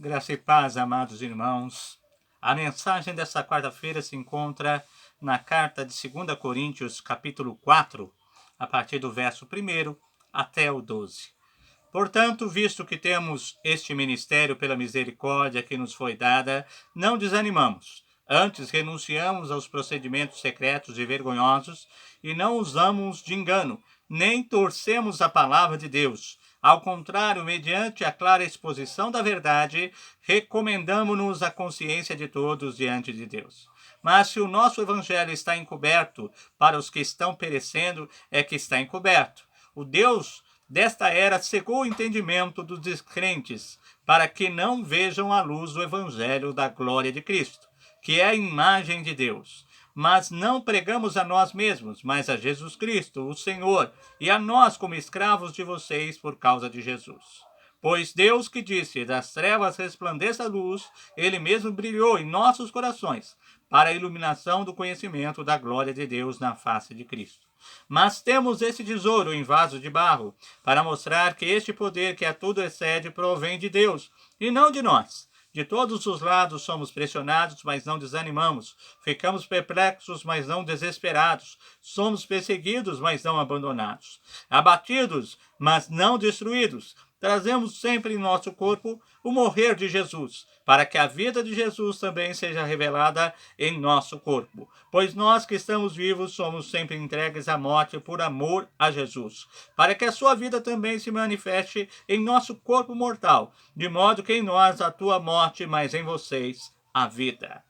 Graça e paz, amados irmãos. A mensagem dessa quarta-feira se encontra na carta de 2 Coríntios, capítulo 4, a partir do verso 1 até o 12. Portanto, visto que temos este ministério pela misericórdia que nos foi dada, não desanimamos. Antes, renunciamos aos procedimentos secretos e vergonhosos e não usamos de engano, nem torcemos a palavra de Deus. Ao contrário, mediante a clara exposição da verdade, recomendamo-nos à consciência de todos diante de Deus. Mas se o nosso evangelho está encoberto para os que estão perecendo, é que está encoberto. O Deus desta era cegou o entendimento dos descrentes, para que não vejam a luz do evangelho da glória de Cristo, que é a imagem de Deus. Mas não pregamos a nós mesmos, mas a Jesus Cristo, o Senhor, e a nós como escravos de vocês por causa de Jesus. Pois Deus que disse, das trevas resplandeça a luz, Ele mesmo brilhou em nossos corações, para a iluminação do conhecimento da glória de Deus na face de Cristo. Mas temos esse tesouro em vaso de barro, para mostrar que este poder que a tudo excede provém de Deus, e não de nós. De todos os lados somos pressionados, mas não desanimamos. Ficamos perplexos, mas não desesperados. Somos perseguidos, mas não abandonados. Abatidos, mas não destruídos. Trazemos sempre em nosso corpo o morrer de Jesus, para que a vida de Jesus também seja revelada em nosso corpo. Pois nós que estamos vivos somos sempre entregues à morte por amor a Jesus, para que a sua vida também se manifeste em nosso corpo mortal, de modo que em nós atua a morte, mas em vocês a vida.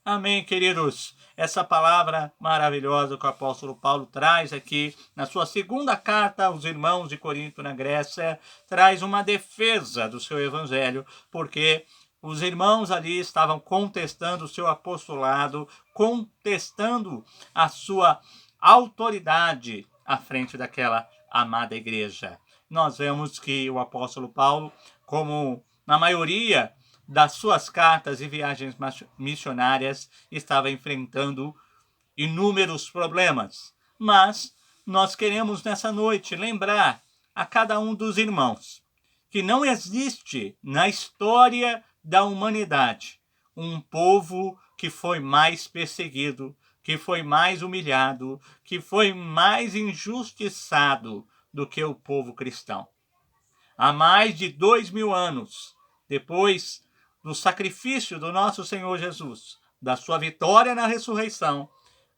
Amém, queridos. Essa palavra maravilhosa que o apóstolo Paulo traz aqui na sua segunda carta aos irmãos de Corinto, na Grécia, traz uma defesa do seu evangelho, porque os irmãos ali estavam contestando o seu apostolado, contestando a sua autoridade à frente daquela amada igreja. Nós vemos que o apóstolo Paulo, como na maioria das suas cartas e viagens missionárias, estava enfrentando inúmeros problemas. Mas nós queremos nessa noite lembrar a cada um dos irmãos que não existe na história da humanidade um povo que foi mais perseguido, que foi mais humilhado, que foi mais injustiçado do que o povo cristão. Há mais de 2000 anos, depois do sacrifício do nosso Senhor Jesus, da sua vitória na ressurreição,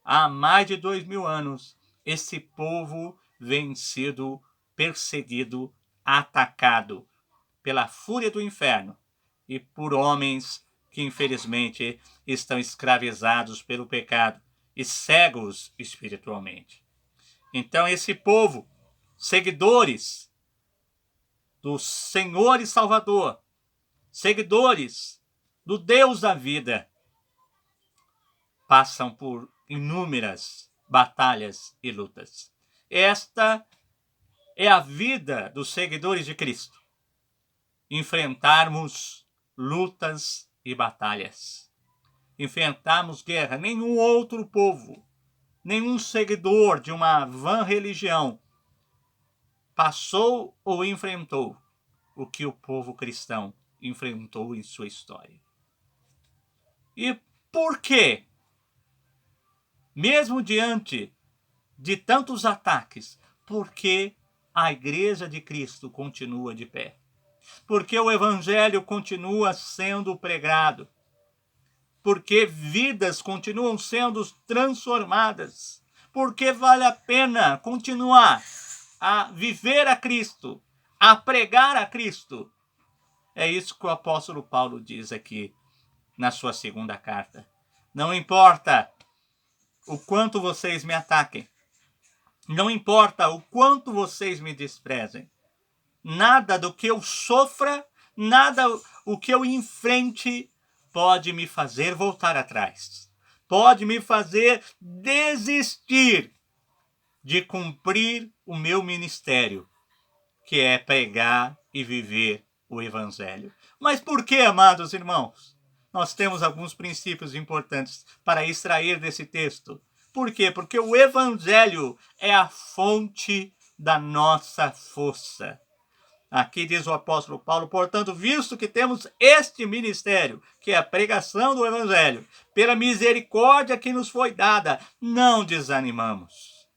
há mais de 2000 anos, esse povo vem sido perseguido, atacado pela fúria do inferno e por homens que infelizmente estão escravizados pelo pecado e cegos espiritualmente. Então esse povo, seguidores do Senhor e Salvador, seguidores do Deus da vida, passam por inúmeras batalhas e lutas. Esta é a vida dos seguidores de Cristo. Enfrentarmos lutas e batalhas. Enfrentarmos guerra. Nenhum outro povo, nenhum seguidor de uma vã religião passou ou enfrentou o que o povo cristão enfrentou em sua história. E por quê? Mesmo diante de tantos ataques, por que a Igreja de Cristo continua de pé? Porque o Evangelho continua sendo pregado? Porque vidas continuam sendo transformadas? Porque vale a pena continuar a viver a Cristo, a pregar a Cristo? É isso que o apóstolo Paulo diz aqui na sua segunda carta. Não importa o quanto vocês me ataquem, não importa o quanto vocês me desprezem, nada do que eu sofra, nada o que eu enfrente pode me fazer voltar atrás, pode me fazer desistir de cumprir o meu ministério, que é pregar e viver o Evangelho. Mas por que, amados irmãos? Nós temos alguns princípios importantes para extrair desse texto. Por quê? Porque o Evangelho é a fonte da nossa força. Aqui diz o apóstolo Paulo: portanto, visto que temos este ministério, que é a pregação do evangelho, pela misericórdia que nos foi dada, não desanimamos.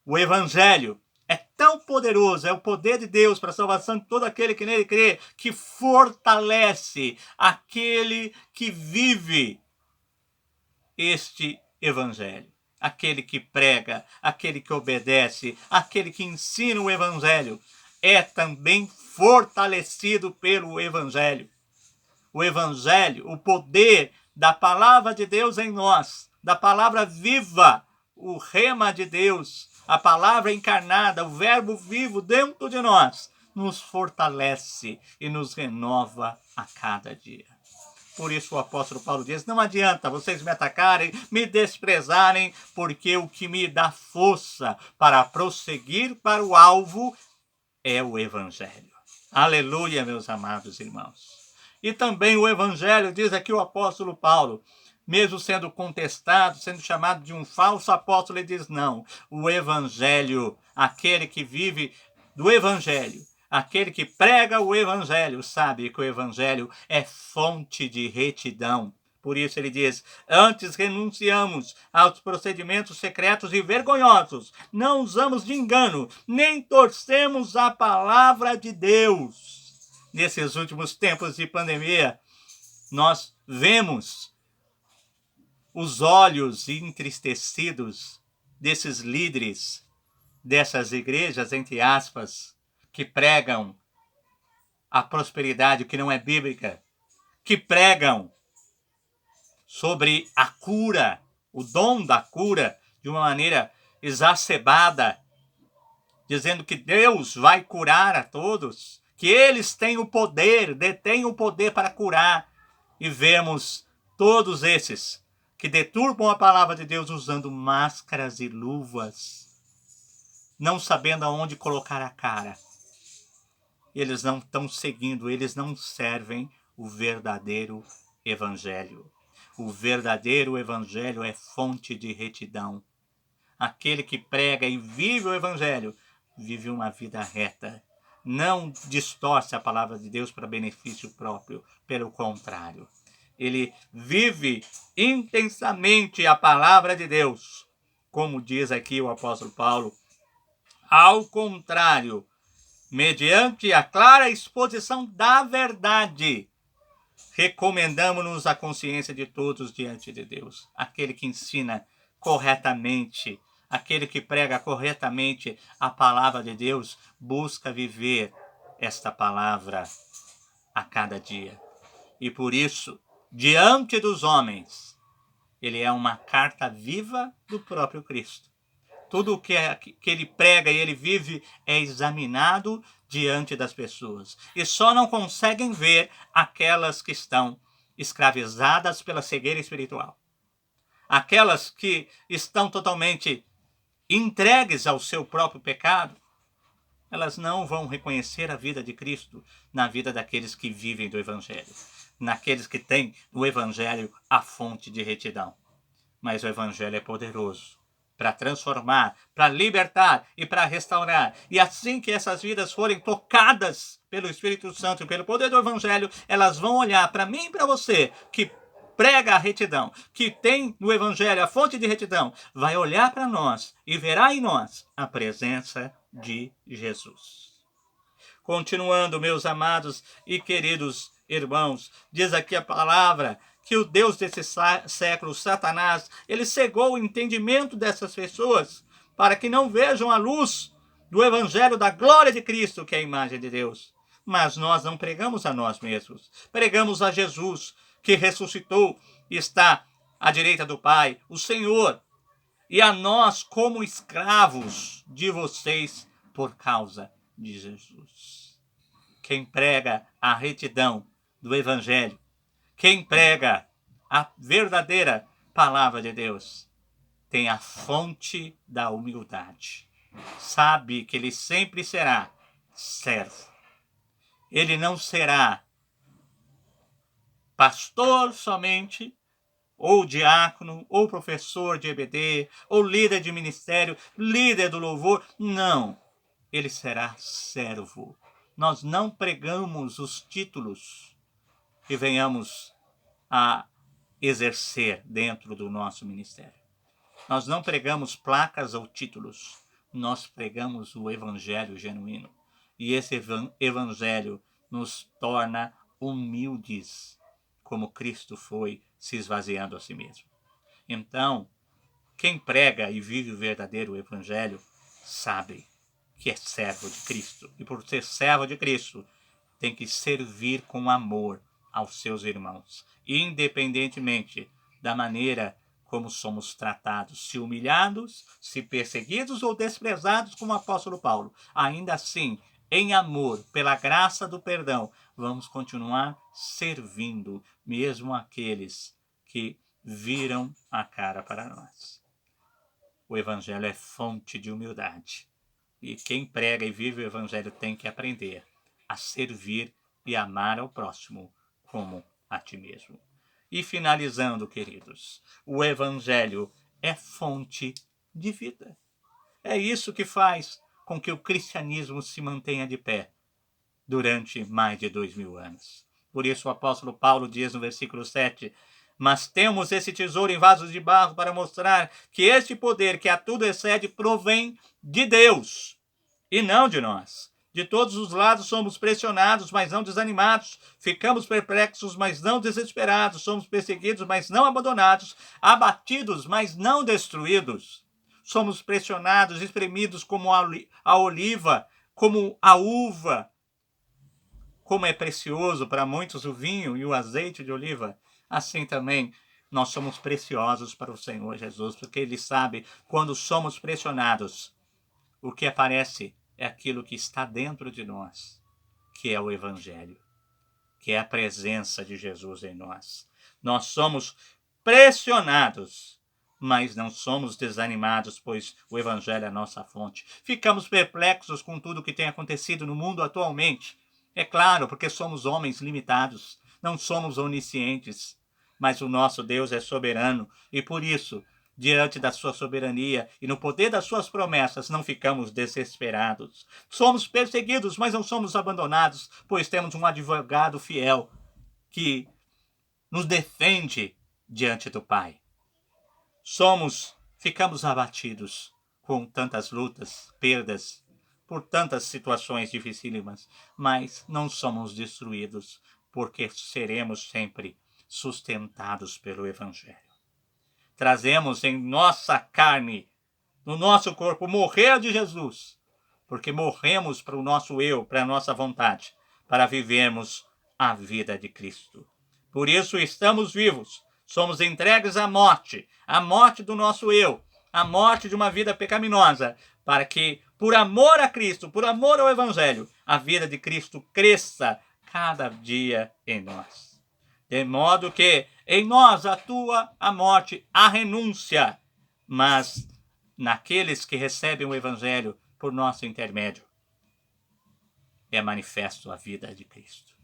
O evangelho é tão poderoso, é o poder de Deus para a salvação de todo aquele que nele crê, que fortalece aquele que vive este evangelho. Aquele que prega, aquele que obedece, aquele que ensina o evangelho, é também fortalecido pelo evangelho. O evangelho, o poder da palavra de Deus em nós, da palavra viva, o rema de Deus, a palavra encarnada, o verbo vivo dentro de nós, nos fortalece e nos renova a cada dia. Por isso o apóstolo Paulo diz: não adianta vocês me atacarem, me desprezarem, porque o que me dá força para prosseguir para o alvo é o evangelho. Aleluia, meus amados irmãos. E também o evangelho, diz aqui o apóstolo Paulo, mesmo sendo contestado, sendo chamado de um falso apóstolo, ele diz: não, o evangelho, aquele que vive do evangelho, aquele que prega o evangelho, sabe que o evangelho é fonte de retidão. Por isso ele diz: antes renunciamos aos procedimentos secretos e vergonhosos, não usamos de engano, nem torcemos a palavra de Deus. Nesses últimos tempos de pandemia, nós vemos os olhos entristecidos desses líderes, dessas igrejas, entre aspas, que pregam a prosperidade que não é bíblica, que pregam sobre a cura, o dom da cura, de uma maneira exacerbada, dizendo que Deus vai curar a todos, que eles têm o poder, detêm o poder para curar. E vemos todos esses que deturpam a palavra de Deus usando máscaras e luvas, não sabendo aonde colocar a cara. Eles não estão seguindo, eles não servem o verdadeiro evangelho. O verdadeiro evangelho é fonte de retidão. Aquele que prega e vive o evangelho, vive uma vida reta. Não distorce a palavra de Deus para benefício próprio. Pelo contrário, ele vive intensamente a palavra de Deus. Como diz aqui o apóstolo Paulo, ao contrário, mediante a clara exposição da verdade, recomendamos-nos a consciência de todos diante de Deus. Aquele que ensina corretamente, aquele que prega corretamente a palavra de Deus, busca viver esta palavra a cada dia. E por isso, diante dos homens, ele é uma carta viva do próprio Cristo. Tudo o que ele prega e ele vive é examinado diante das pessoas. E só não conseguem ver aquelas que estão escravizadas pela cegueira espiritual. Aquelas que estão totalmente entregues ao seu próprio pecado, elas não vão reconhecer a vida de Cristo na vida daqueles que vivem do Evangelho, naqueles que têm no Evangelho a fonte de retidão. Mas o Evangelho é poderoso para transformar, para libertar e para restaurar. E assim que essas vidas forem tocadas pelo Espírito Santo e pelo poder do Evangelho, elas vão olhar para mim e para você, que prega a retidão, que tem no Evangelho a fonte de retidão, vai olhar para nós e verá em nós a presença de Jesus. Continuando, meus amados e queridos irmãos, diz aqui a palavra que o Deus desse século, Satanás, ele cegou o entendimento dessas pessoas para que não vejam a luz do evangelho da glória de Cristo, que é a imagem de Deus. Mas nós não pregamos a nós mesmos, pregamos a Jesus, que ressuscitou e está à direita do Pai, o Senhor, e a nós como escravos de vocês por causa de Jesus. Quem prega a retidão do evangelho, quem prega a verdadeira palavra de Deus, tem a fonte da humildade. Sabe que ele sempre será servo. Ele não será pastor somente, ou diácono, ou professor de EBD, ou líder de ministério, líder do louvor. Não. ele será servo. Nós não pregamos os títulos que venhamos a exercer dentro do nosso ministério. Nós não pregamos placas ou títulos. Nós pregamos o evangelho genuíno. E esse evangelho nos torna humildes, como Cristo foi se esvaziando a si mesmo. Então, quem prega e vive o verdadeiro evangelho sabe que é servo de Cristo. E por ser servo de Cristo, tem que servir com amor aos seus irmãos, independentemente da maneira como somos tratados, se humilhados, se perseguidos ou desprezados, como o apóstolo Paulo. Ainda assim, em amor, pela graça do perdão, vamos continuar servindo, mesmo aqueles que viram a cara para nós. O evangelho é fonte de humildade. E quem prega e vive o evangelho tem que aprender a servir e amar ao próximo como a ti mesmo. E finalizando, queridos, o evangelho é fonte de vida. É isso que faz com que o cristianismo se mantenha de pé durante mais de 2000 anos. Por isso o apóstolo Paulo diz no versículo 7, mas temos esse tesouro em vasos de barro para mostrar que este poder que a tudo excede provém de Deus e não de nós. De todos os lados somos pressionados, mas não desanimados. Ficamos perplexos, mas não desesperados. Somos perseguidos, mas não abandonados. Abatidos, mas não destruídos. Somos pressionados, espremidos como a oliva, como a uva. Como é precioso para muitos o vinho e o azeite de oliva, assim também nós somos preciosos para o Senhor Jesus, porque Ele sabe quando somos pressionados, o que aparece é aquilo que está dentro de nós, que é o Evangelho, que é a presença de Jesus em nós. Nós somos pressionados, mas não somos desanimados, pois o Evangelho é a nossa fonte. Ficamos perplexos com tudo o que tem acontecido no mundo atualmente. É claro, porque somos homens limitados, não somos oniscientes, mas o nosso Deus é soberano e por isso, diante da sua soberania e no poder das suas promessas, não ficamos desesperados. Somos perseguidos, mas não somos abandonados, pois temos um advogado fiel que nos defende diante do Pai. Ficamos abatidos com tantas lutas, perdas, por tantas situações dificílimas, mas não somos destruídos, porque seremos sempre sustentados pelo Evangelho. Trazemos em nossa carne, no nosso corpo, morrer de Jesus, porque morremos para o nosso eu, para a nossa vontade, para vivermos a vida de Cristo. Por isso estamos vivos, somos entregues à morte do nosso eu, a morte de uma vida pecaminosa, para que, por amor a Cristo, por amor ao Evangelho, a vida de Cristo cresça cada dia em nós. De modo que em nós atua a morte, a renúncia, mas naqueles que recebem o Evangelho por nosso intermédio, é manifesto a vida de Cristo.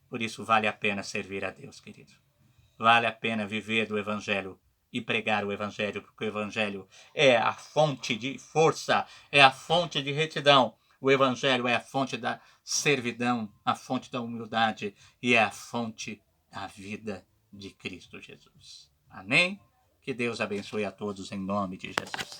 Por isso vale a pena servir a Deus, querido. Vale a pena viver do Evangelho e pregar o Evangelho, porque o Evangelho é a fonte de força, é a fonte de retidão. O Evangelho é a fonte da servidão, a fonte da humildade e é a fonte da vida de Cristo Jesus. Amém? Que Deus abençoe a todos em nome de Jesus.